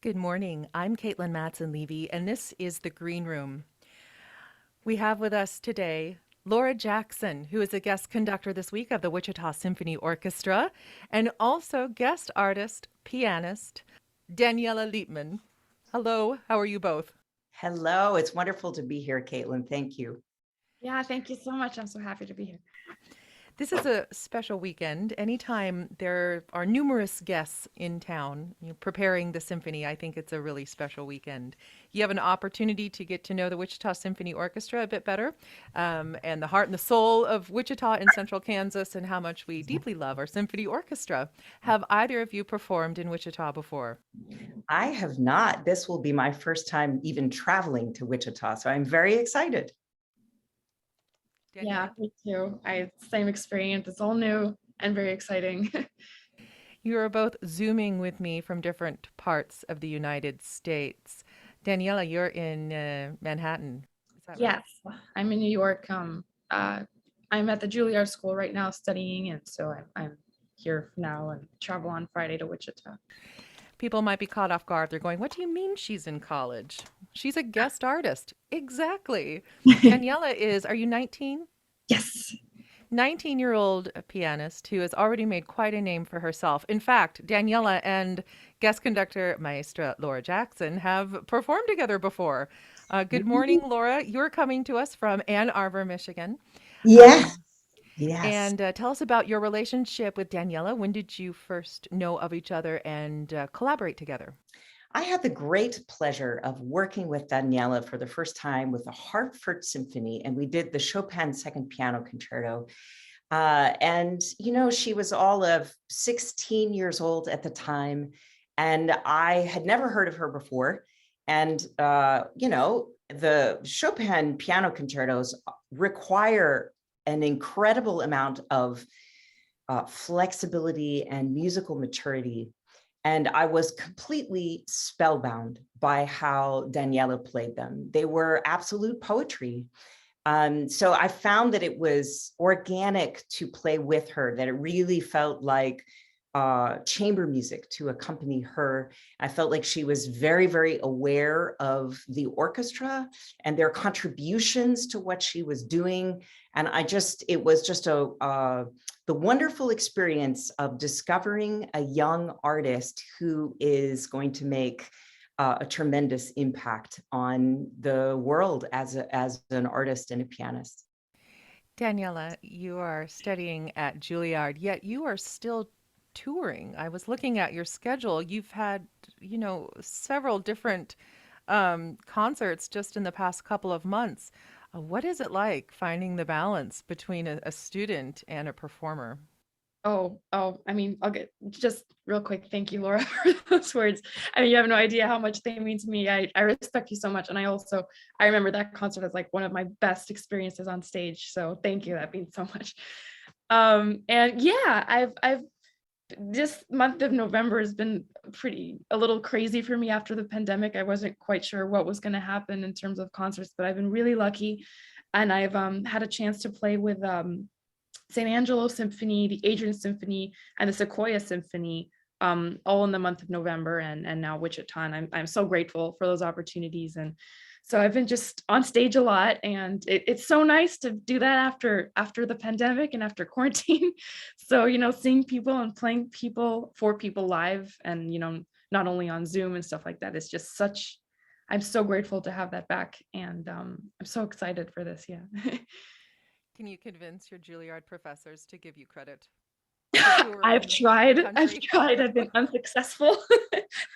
Good morning. I'm Caitlin Matson-Levy, and this is the Green Room. We have with us today Laura Jackson, who is a guest conductor this week of the Wichita Symphony Orchestra, and also guest artist, pianist, Daniela Liebman. Hello, how are you both? Hello, it's wonderful to be here, Caitlin. Thank you. Yeah, thank you so much. I'm so happy to be here. This is a special weekend. Anytime there are numerous guests in town, preparing the symphony, I think it's a really special weekend. You have an opportunity to get to know the Wichita Symphony Orchestra a bit better, and the heart and the soul of Wichita and Central Kansas, and how much we deeply love our symphony orchestra. Have either of you performed in Wichita before? I have not. This will be my first time even traveling to Wichita, so I'm very excited. Yeah, Daniela? me too. Same experience. It's all new and very exciting. You are both Zooming with me from different parts of the United States. Daniela, you're in Manhattan. Is that right? Yes, I'm in New York. I'm at the Juilliard School right now studying, and so I'm here now and travel on Friday to Wichita. People might be caught off guard. They're going, "What do you mean she's in college? She's a guest artist." Exactly. Daniela is, are you 19? Yes. 19-year-old pianist who has already made quite a name for herself. In fact, Daniela and guest conductor maestra Laura Jackson have performed together before. Good morning, Laura. You're coming to us from Ann Arbor, Michigan. Yes, Um, yes. and tell us about your relationship with Daniela. When did you first know of each other and collaborate together? I had the great pleasure of working with Daniela for the first time with the Hartford Symphony, and we did the Chopin Second Piano Concerto. She was all of 16 years old at the time, and I had never heard of her before. The Chopin piano concertos require an incredible amount of flexibility and musical maturity. And I was completely spellbound by how Daniela played them. They were absolute poetry. So I found that it was organic to play with her, that it really felt like chamber music to accompany her. I felt like she was very, very aware of the orchestra and their contributions to what she was doing. And it was just the wonderful experience of discovering a young artist who is going to make a tremendous impact on the world as an artist and a pianist. Daniela, you are studying at Juilliard, yet you are still touring. I was looking at your schedule. You've had, several different concerts just in the past couple of months. What is it like finding the balance between a student and a performer? I mean, I'll get just real quick. Thank you, Laura, for those words. I mean, you have no idea how much they mean to me. I respect you so much. And I remember that concert as like one of my best experiences on stage. So thank you. That means so much. And yeah, I've this month of November has been a little crazy for me after the pandemic. I wasn't quite sure what was going to happen in terms of concerts, but I've been really lucky. And I've had a chance to play with St. Angelo Symphony, the Adrian Symphony, and the Sequoia Symphony, all in the month of November, and now Wichita. And I'm so grateful for those opportunities. And so I've been just on stage a lot, and it's so nice to do that after the pandemic and after quarantine. So seeing people and playing people for people live, and not only on Zoom and stuff like that, is just such. I'm so grateful to have that back, and I'm so excited for this. Yeah. Can you convince your Juilliard professors to give you credit for touring I've the tried. I've country? tried. I've been unsuccessful,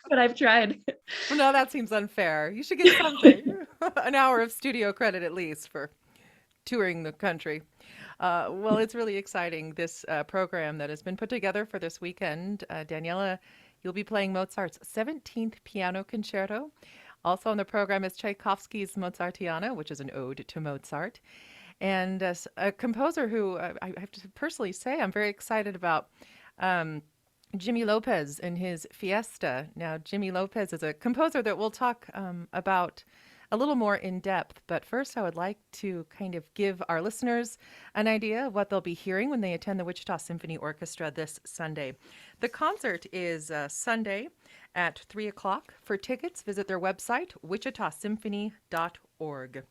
but I've tried. Well, no, that seems unfair. You should get something, an hour of studio credit at least for touring the country. Well, it's really exciting, this program that has been put together for this weekend. Daniela, you'll be playing Mozart's 17th Piano Concerto. Also on the program is Tchaikovsky's Mozartiana, which is an ode to Mozart. And a composer who I have to personally say I'm very excited about, um, Jimmy Lopez and his Fiesta. Now, Jimmy Lopez is a composer that we'll talk about a little more in depth. But first, I would like to kind of give our listeners an idea of what they'll be hearing when they attend the Wichita Symphony Orchestra this Sunday. The concert is Sunday at 3 o'clock. For tickets, visit their website, wichitasymphony.org.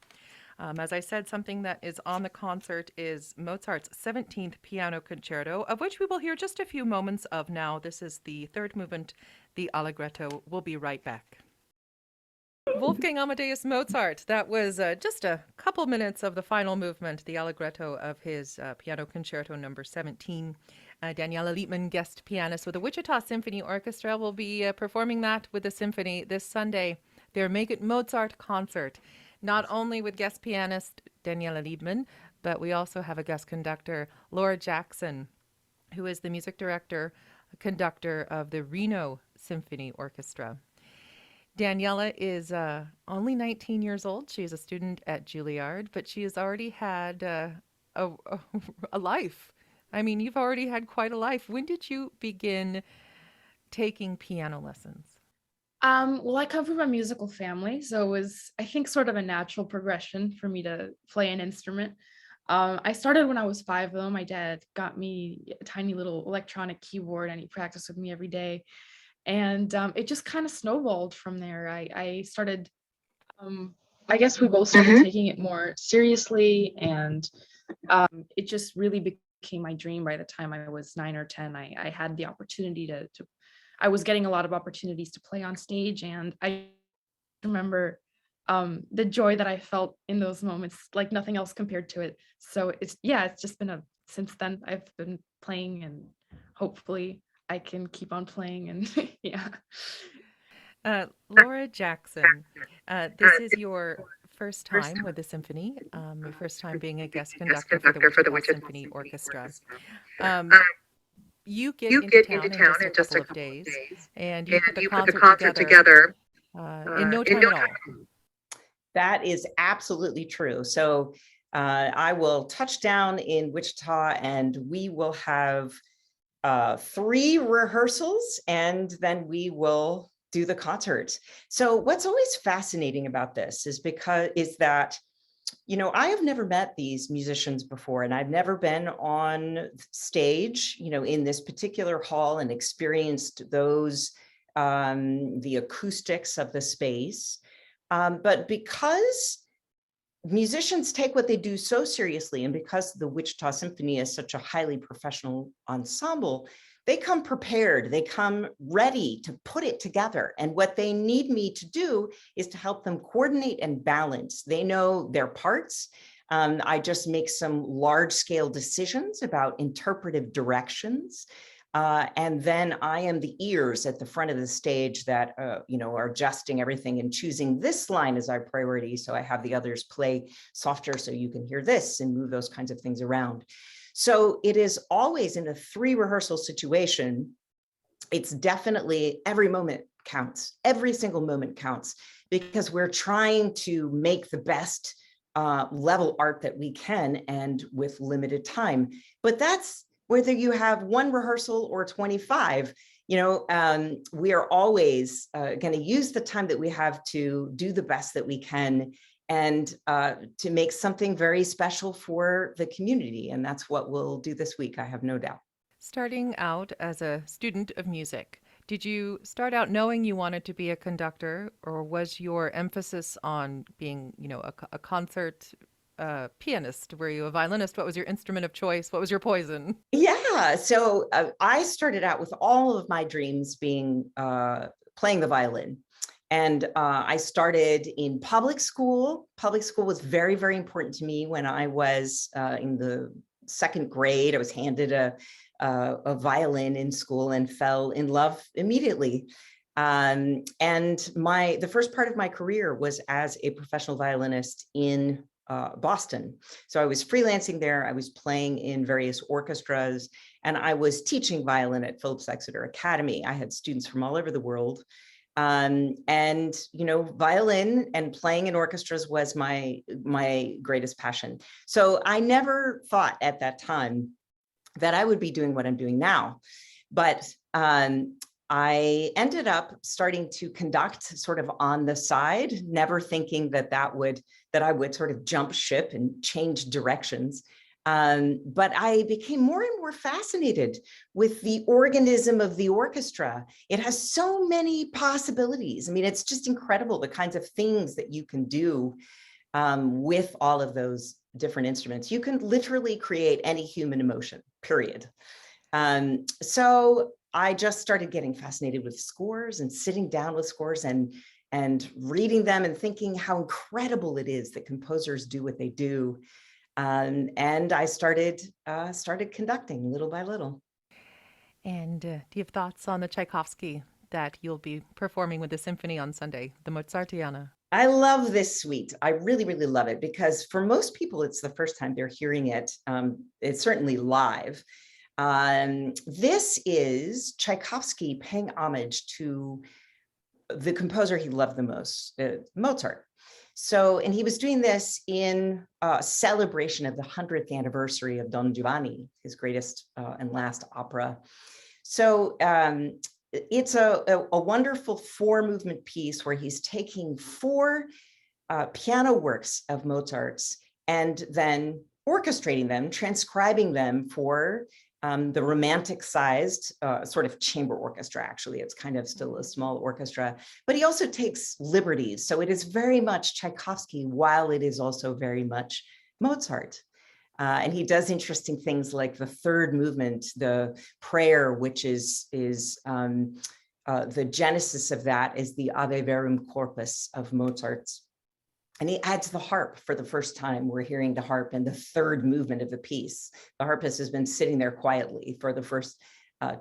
As I said, something that is on the concert is Mozart's 17th Piano Concerto, of which we will hear just a few moments of now. This is the third movement, the Allegretto. We'll be right back. Wolfgang Amadeus Mozart. That was just a couple minutes of the final movement, the Allegretto of his Piano Concerto number 17. Daniela Liebman, guest pianist with the Wichita Symphony Orchestra, will be performing that with the symphony this Sunday, their Make It Mozart concert. Not only with guest pianist Daniela Liebman, but we also have a guest conductor, Laura Jackson, who is the music director, conductor of the Reno Symphony Orchestra. Daniela is only 19 years old. She's a student at Juilliard, but she has already had a life. I mean, you've already had quite a life. When did you begin taking piano lessons? Well, I come from a musical family, so it was, I think, sort of a natural progression for me to play an instrument. I started when I was 5, though. My dad got me a tiny little electronic keyboard, and he practiced with me every day. And it just kind of snowballed from there. I started, I guess we both started taking it more seriously, and it just really became my dream by the time I was 9 or 10. I had the opportunity to I was getting a lot of opportunities to play on stage, and I remember the joy that I felt in those moments, like nothing else compared to it. So it's just been since then I've been playing, and hopefully I can keep on playing. And yeah. Laura Jackson, this is your first time with the symphony, your first time being a guest conductor for the Wichita Symphony Orchestra. You get into town in just a couple of days, and you put the concert together in no time at all. That is absolutely true. So I will touch down in Wichita, and we will have 3 rehearsals, and then we will do the concert. So what's always fascinating about this is that I have never met these musicians before, and I've never been on stage, in this particular hall and experienced the acoustics of the space. But because musicians take what they do so seriously, and because the Wichita Symphony is such a highly professional ensemble, they come prepared, they come ready to put it together. And what they need me to do is to help them coordinate and balance. They know their parts. I just make some large scale decisions about interpretive directions. And then I am the ears at the front of the stage that, are adjusting everything and choosing this line as our priority. So I have the others play softer so you can hear this and move those kinds of things around. So it is always in a 3 rehearsal situation. It's definitely every moment counts. Every single moment counts, because we're trying to make the best level art that we can, and with limited time. But that's whether you have 1 rehearsal or 25. We are always going to use the time that we have to do the best that we can, and to make something very special for the community. And that's what we'll do this week, I have no doubt. Starting out as a student of music, did you start out knowing you wanted to be a conductor, or was your emphasis on being, a concert pianist? Were you a violinist? What was your instrument of choice? What was your poison? Yeah, so I started out with all of my dreams being playing the violin. And I started in public school. Public school was very, very important to me. When I was in the 2nd grade, I was handed a violin in school and fell in love immediately. And the first part of my career was as a professional violinist in Boston. So I was freelancing there. I was playing in various orchestras, and I was teaching violin at Phillips Exeter Academy. I had students from all over the world. Violin and playing in orchestras was my greatest passion. So I never thought at that time that I would be doing what I'm doing now. But I ended up starting to conduct sort of on the side, never thinking that I would sort of jump ship and change directions. But I became more and more fascinated with the organism of the orchestra. It has so many possibilities. I mean, it's just incredible the kinds of things that you can do with all of those different instruments. You can literally create any human emotion, period. So I just started getting fascinated with scores and sitting down with scores and reading them and thinking how incredible it is that composers do what they do. And I started conducting little by little. And do you have thoughts on the Tchaikovsky that you'll be performing with the symphony on Sunday, the Mozartiana? I love this suite. I really, really love it because for most people, it's the first time they're hearing it. It's certainly live. This is Tchaikovsky paying homage to the composer he loved the most, Mozart. So, and he was doing this in celebration of the 100th anniversary of Don Giovanni, his greatest and last opera. So it's a wonderful 4-movement piece where he's taking 4 piano works of Mozart's and then orchestrating them, transcribing them for the romantic-sized sort of chamber orchestra. Actually, it's kind of still a small orchestra, but he also takes liberties. So it is very much Tchaikovsky, while it is also very much Mozart. And he does interesting things like the 3rd movement, the prayer, which is the genesis of that is the Ave Verum Corpus of Mozart's. And he adds the harp for the first time. We're hearing the harp in the 3rd movement of the piece. The harpist has been sitting there quietly for the first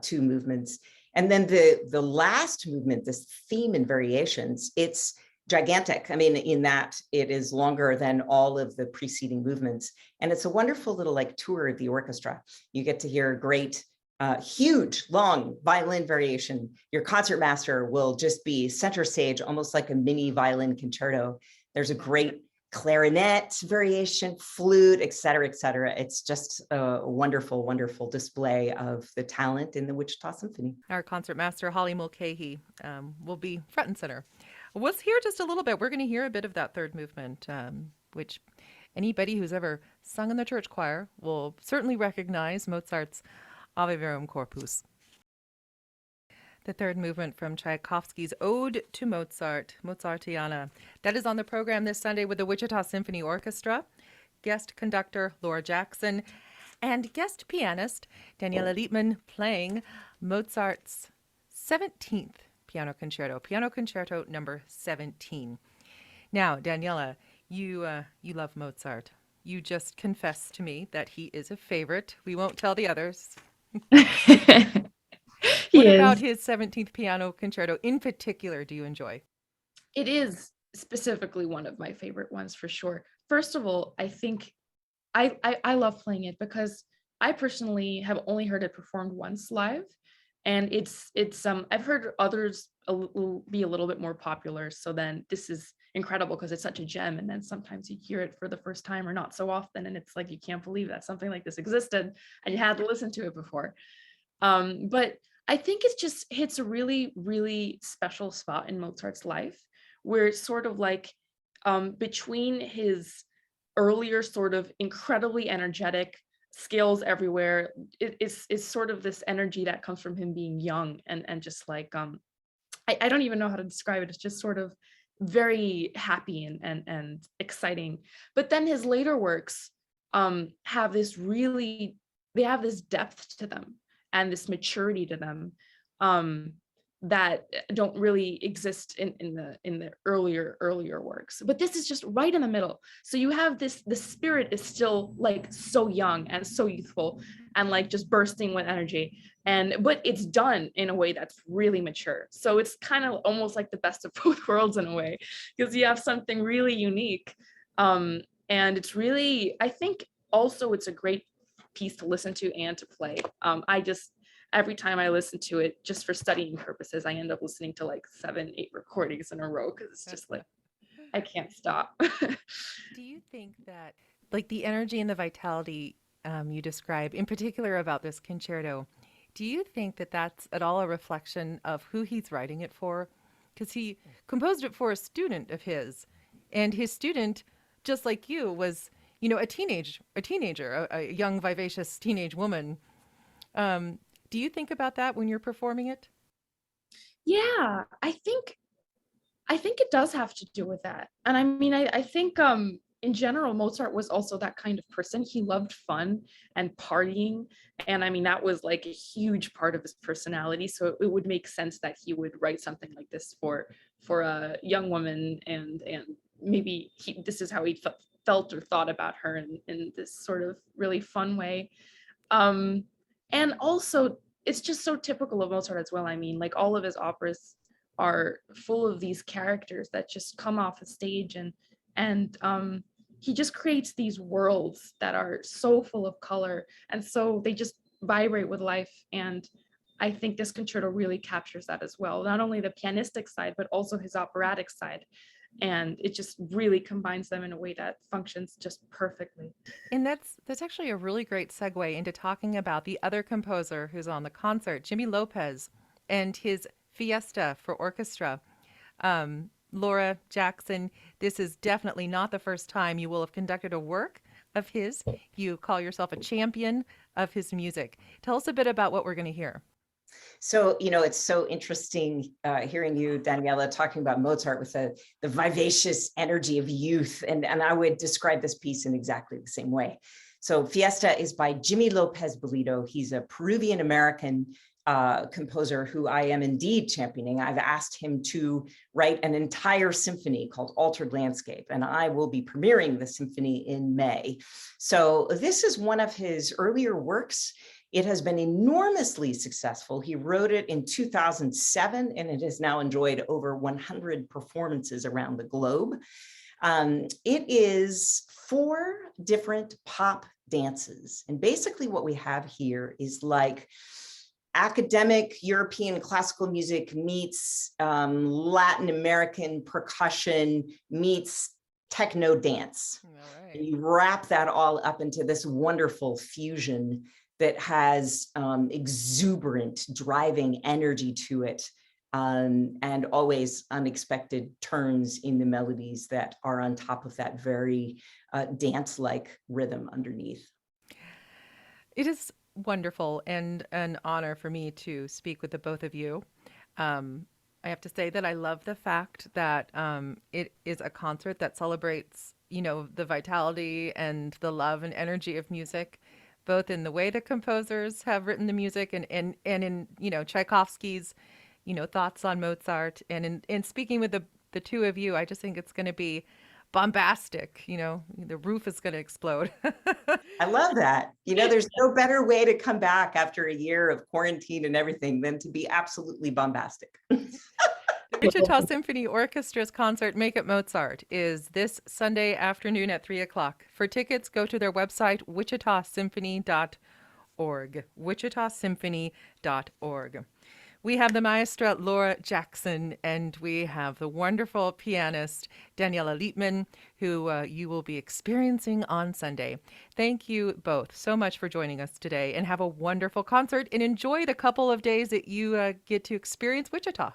2 movements. And then the last movement, this theme and variations, it's gigantic. I mean, in that it is longer than all of the preceding movements. And it's a wonderful little like tour of the orchestra. You get to hear a great, huge, long violin variation. Your concertmaster will just be center stage, almost like a mini violin concerto. There's a great clarinet variation, flute, et cetera, et cetera. It's just a wonderful, wonderful display of the talent in the Wichita Symphony. Our concertmaster, Holly Mulcahy, will be front and center. Let's hear just a little bit. We're going to hear a bit of that 3rd movement, which anybody who's ever sung in the church choir will certainly recognize Mozart's Ave Verum Corpus. The 3rd movement from Tchaikovsky's Ode to Mozart, Mozartiana. That is on the program this Sunday with the Wichita Symphony Orchestra. Guest conductor Laura Jackson and guest pianist Daniela Liebman playing Mozart's 17th Piano Concerto number 17. Now, Daniela, you love Mozart. You just confessed to me that he is a favorite. We won't tell the others. What about his 17th Piano Concerto in particular do you enjoy? It is specifically one of my favorite ones for sure. First of all, I think I love playing it because I personally have only heard it performed once live, and it's I've heard others be a little bit more popular. So then this is incredible because it's such a gem, and then sometimes you hear it for the first time or not so often, and it's like you can't believe that something like this existed and you had to listen to it before. But I think it just hits a really, really special spot in Mozart's life where it's sort of like between his earlier sort of incredibly energetic scales everywhere, it's sort of this energy that comes from him being young and just like, I don't even know how to describe it. It's just sort of very happy and exciting. But then his later works have this really, they have this depth to them and this maturity to them that don't really exist in the earlier works. But this is just right in the middle. So you have this, the spirit is still like so young and so youthful and like just bursting with energy. But it's done in a way that's really mature. So it's kind of almost like the best of both worlds in a way, because you have something really unique. And it's really, I think also it's a great piece to listen to and to play. Every time I listen to it, just for studying purposes, I end up listening to like 7-8 recordings in a row because it's just like, I can't stop. Do you think that like the energy and the vitality you describe in particular about this concerto, Do you think that that's at all a reflection of who he's writing it for? Because he composed it for a student of his, and his student, just like you, was, a teenager, a young, vivacious teenage woman. Do you think about that when you're performing it? Yeah, I think it does have to do with that. And I mean, I think in general, Mozart was also that kind of person. He loved fun and partying. And I mean, that was like a huge part of his personality. So it would make sense that he would write something like this for a young woman, and maybe this is how he felt or thought about her in this sort of really fun way. Um, and also, it's just so typical of Mozart as well. I mean, like all of his operas are full of these characters that just come off the stage, and he just creates these worlds that are so full of color, and so they just vibrate with life. And I think this concerto really captures that as well, not only the pianistic side but also his operatic side, and it just really combines them in a way that functions just perfectly. And that's actually a really great segue into talking about the other composer who's on the concert, Jimmy Lopez, and his Fiesta for orchestra. Laura Jackson, this is definitely not the first time you will have conducted a work of his. You call yourself a champion of his music. Tell us a bit about what we're going to hear. So, it's so interesting hearing you, Daniela, talking about Mozart with the vivacious energy of youth. And I would describe this piece in exactly the same way. So Fiesta is by Jimmy Lopez Bolito. He's a Peruvian American composer who I am indeed championing. I've asked him to write an entire symphony called Altered Landscape, and I will be premiering the symphony in May. So this is one of his earlier works. It has been enormously successful. He wrote it in 2007, and it has now enjoyed over 100 performances around the globe. It is 4 different pop dances. And basically what we have here is like academic European classical music meets Latin American percussion meets techno dance. All right. And you wrap that all up into this wonderful fusion that has exuberant driving energy to it, and always unexpected turns in the melodies that are on top of that very dance-like rhythm underneath. It is wonderful and an honor for me to speak with the both of you. I have to say that I love the fact that it is a concert that celebrates, the vitality and the love and energy of music, both in the way the composers have written the music and in, Tchaikovsky's, thoughts on Mozart. And in speaking with the two of you, I just think it's going to be bombastic. The roof is going to explode. I love that. There's no better way to come back after a year of quarantine and everything than to be absolutely bombastic. The Wichita Symphony Orchestra's concert, Make It Mozart, is this Sunday afternoon at 3 o'clock. For tickets, go to their website, wichitasymphony.org. wichitasymphony.org. We have the maestra Laura Jackson, and we have the wonderful pianist Daniela Liebman, who you will be experiencing on Sunday. Thank you both so much for joining us today, and have a wonderful concert, and enjoy the couple of days that you get to experience Wichita.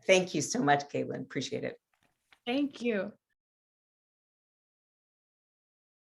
Thank you so much, Caitlin. Appreciate it. Thank you.